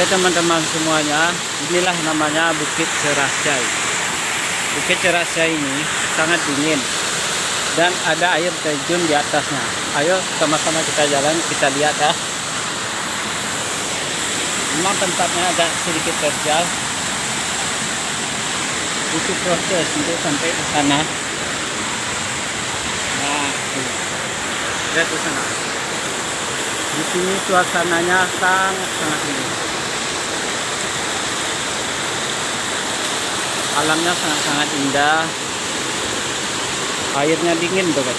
Oke teman-teman semuanya, inilah namanya Bukit Cerasjai. Bukit Cerasjai ini sangat dingin dan ada air terjun di atasnya. Ayo sama-sama kita jalan, kita lihat ya. Memang tempatnya agak sedikit terjal, butuh proses untuk sampai ke sana. Nah, lihat di sana. Di sini suasananya sangat indah. Alamnya sangat indah. Airnya dingin banget.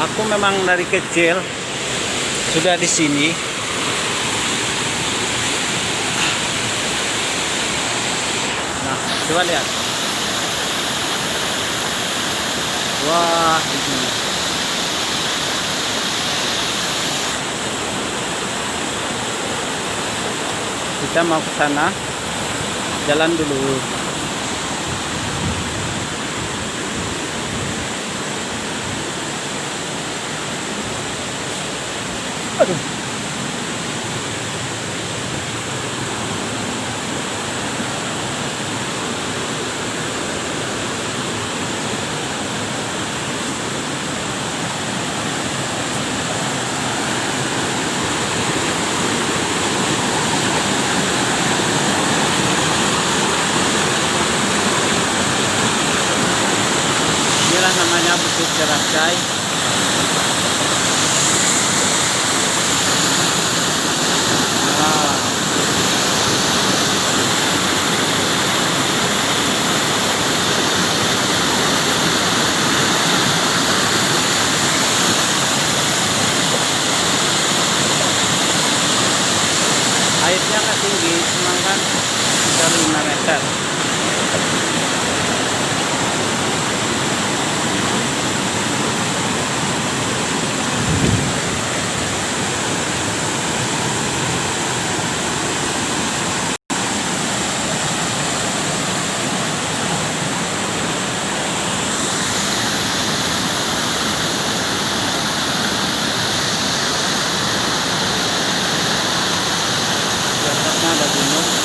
Aku memang dari kecil sudah di sini. Nah, coba lihat. Wah, ini. Kita mau ke sana. Jalan dulu. Aduh. Inilah namanya Bukit Cerasjai. Airnya nggak tinggi, cuma kan sekitar 5 meter. Ada gunung.